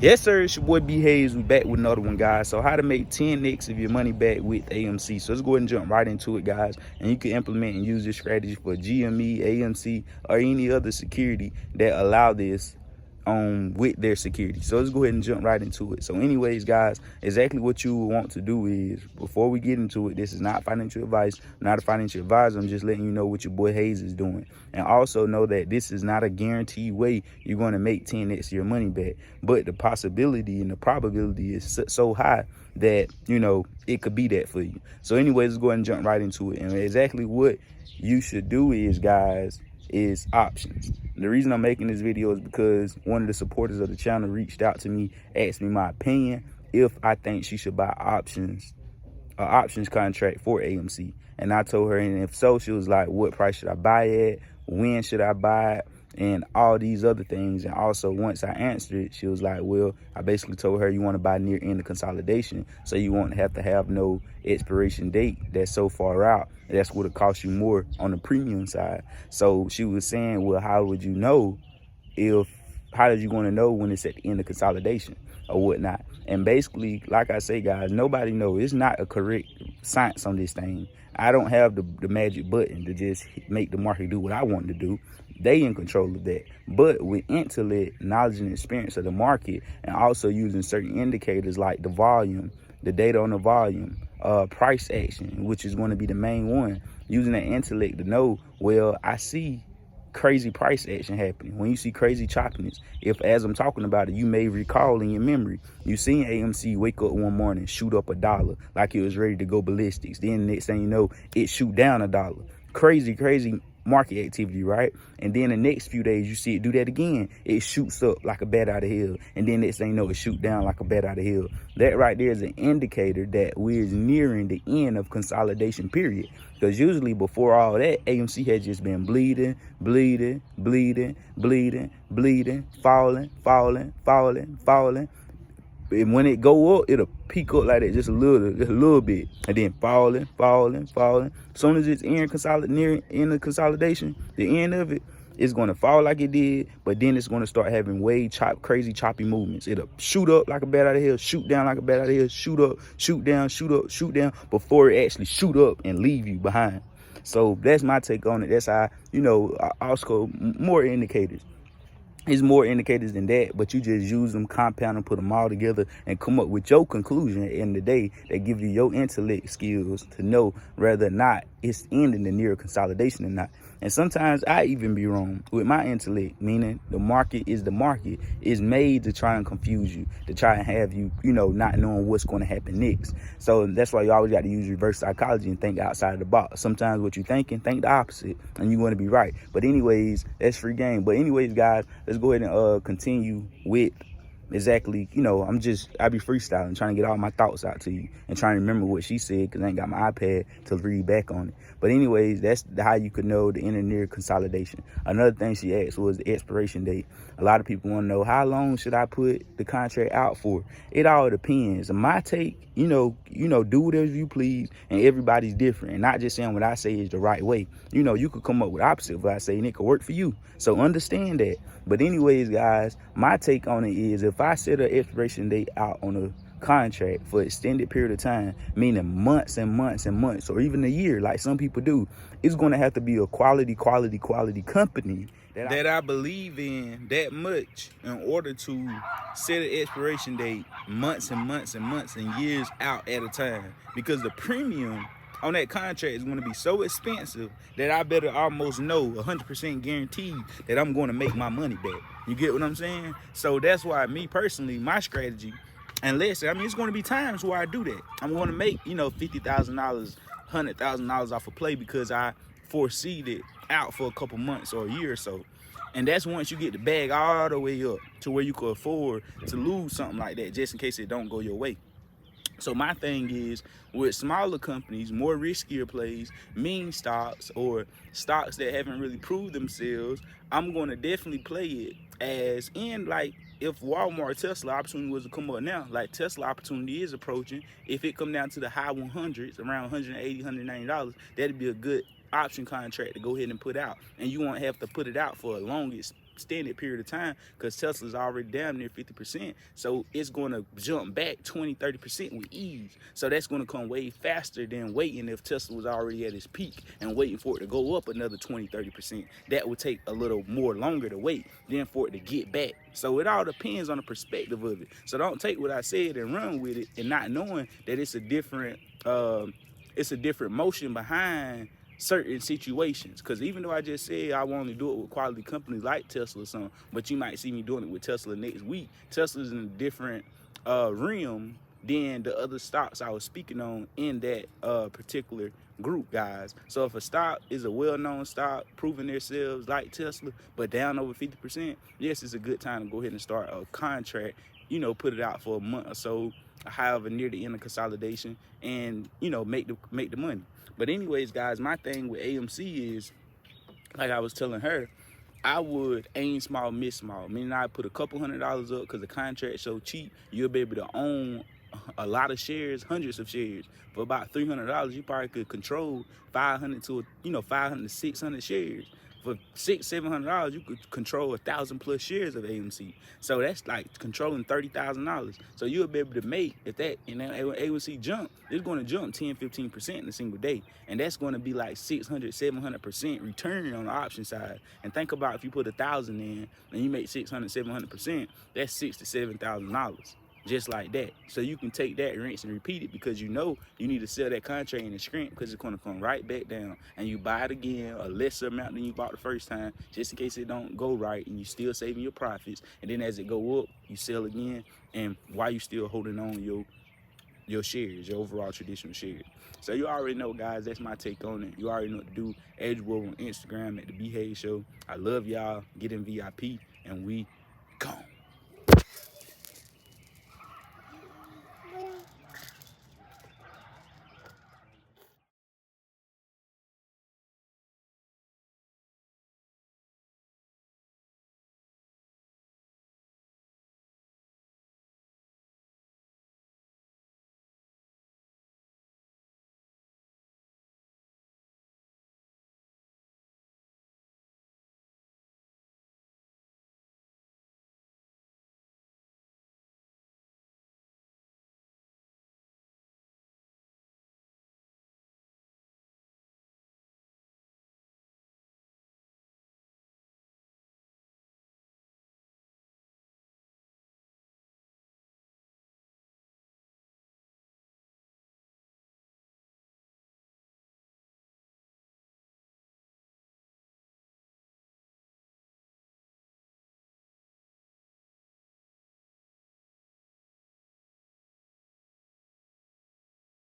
Yes, sir. It's your boy B Hayes. We back with another one, guys. So, how to make 10x of your money back with AMC. So, let's go ahead and jump right into it, guys. And you can implement and use this strategy for GME, AMC, or any other security that allow this with their security. So let's go ahead and jump right into it. So anyways, guys, exactly what you want to do is, before we get into it, this is not financial advice. I'm not a financial advisor. I'm just letting you know what your boy Hayes is doing. And also know that this is not a guaranteed way you're going to make 10x your money back. But the possibility and the probability is so high that, it could be that for you. So anyways, let's go ahead and jump right into it. And exactly what you should do is, guys, is options. The reason I'm making this video is because one of the supporters of the channel reached out to me, asked me my opinion if I think she should buy options contract for AMC. And I told her, and if so, she was like, what price should I buy it? When should I buy it? And all these other things. And also, once I answered it, she was like, well, I basically told her you want to buy near end of consolidation, so you won't have to have no expiration date that's so far out. That's what it costs you more on the premium side. So she was saying, well, how did you want to know when it's at the end of consolidation or whatnot? And basically, like I say, guys, nobody knows. It's not a correct science on this thing. I don't have the magic button to just make the market do what I want to do. They in control of that. But with intellect, knowledge, and experience of the market, and also using certain indicators like the volume, the data on the volume, price action, which is going to be the main one, using that intellect to know, well, I see crazy price action happening. When you see crazy choppiness, if as I'm talking about it, you may recall in your memory, you seen AMC wake up one morning, shoot up $1 like it was ready to go ballistics. Then the next thing you know, it shoot down $1. Crazy market activity, right? And then the next few days you see it do that again. It shoots up like a bat out of hell, and then next thing you know, it shoot down like a bat out of hell. That right there is an indicator that we're nearing the end of consolidation period. Because usually before all that, AMC had just been bleeding, falling. And when it go up, it'll peak up like that, just a little bit, and then falling. As soon as it's near end of consolidation, the end of it, it's going to fall like it did, but then it's going to start having crazy choppy movements. It'll shoot up like a bat out of hell, shoot down like a bat out of hell, shoot up, shoot down, before it actually shoot up and leave you behind. So that's my take on it. That's how, also more indicators. It's more indicators than that, but you just use them, compound them, put them all together, and come up with your conclusion at the end of the day that give you your intellect skills to know whether or not it's ending the near consolidation or not. And sometimes I even be wrong with my intellect, meaning the market is made to try and confuse you, to try and have you, not knowing what's going to happen next. So that's why you always got to use reverse psychology and think outside of the box. Sometimes what you're thinking, think the opposite, and you're going to be right. But anyways, that's free game. But anyways, guys, let's go ahead and continue with exactly, I be freestyling, trying to get all my thoughts out to you and trying to remember what she said, because I ain't got my iPad to read back on it. But anyways, that's how you could know the near consolidation. Another thing she asked was the expiration date. A lot of people want to know, how long should I put the contract out for? It all depends. My take, do whatever you please, and everybody's different. And not just saying what I say is the right way. You could come up with opposite of what I say, and it could work for you. So understand that. But anyways, guys, my take on it is, if I set an expiration date out on a contract for extended period of time, meaning months and months, or even a year, like some people do, it's going to have to be a quality company that I believe in that much in order to set an expiration date months and years out at a time. Because the premium on that contract is going to be so expensive that I better almost know 100% guaranteed that I'm going to make my money back. You get what I'm saying? So that's why me personally, my strategy, and listen, it's going to be times where I do that. I'm going to make, $50,000, $100,000 off a play because I foresee it out for a couple months or a year or so. And that's once you get the bag all the way up to where you could afford to lose something like that, just in case it don't go your way. So my thing is, with smaller companies, more riskier plays, meme stocks, or stocks that haven't really proved themselves, I'm going to definitely play it as in, like, if Walmart, Tesla opportunity was to come up now, like Tesla opportunity is approaching, if it come down to the high 100s, around $180, $190, that'd be a good option contract to go ahead and put out. And you won't have to put it out for a longest extended period of time, because Tesla's already down near 50%. So it's going to jump back 20-30% with ease. So that's going to come way faster than waiting if Tesla was already at its peak and waiting for it to go up another 20-30%. That would take a little more longer to wait than for it to get back. So it all depends on the perspective of it. So don't take what I said and run with it, and not knowing that it's a different motion behind certain situations. Because even though I just said I want to do it with quality companies like Tesla or something, but you might see me doing it with Tesla next week. Tesla's in a different realm than the other stocks I was speaking on in that particular group, guys. So if a stock is a well-known stock, proving themselves like Tesla, but down over 50%, yes, it's a good time to go ahead and start a contract, you know, put it out for a month or so, however, near the end of consolidation, and, you know, make the money. But anyways, guys, my thing with AMC is, like I was telling her, I would aim small, miss small. Meaning I put a couple $100s up, because the contract's so cheap, you'll be able to own a lot of shares, hundreds of shares. For about $300, you probably could control 500 to 500 to 600 shares. For $600-700, you could control 1,000+ shares of AMC. So that's like controlling $30,000. So you'll be able to make, if that AMC jump, it's going to jump 10-15% in a single day, and that's going to be like 600-700% return on the option side. And think about if you put 1,000 in and you make 600-700%, that's $6,000 to $7,000. Just like that. So you can take that, rinse and repeat it, because you know you need to sell that contract in the scrimp, because it's going to come right back down, and you buy it again a lesser amount than you bought the first time, just in case it don't go right, and you still saving your profits. And then as it go up, you sell again, and while you still holding on your shares, your overall traditional shares. So you already know, guys, that's my take on it. You already know what to do. Edgewood on Instagram at the Behave Show. I love y'all. Get in VIP, and we gone.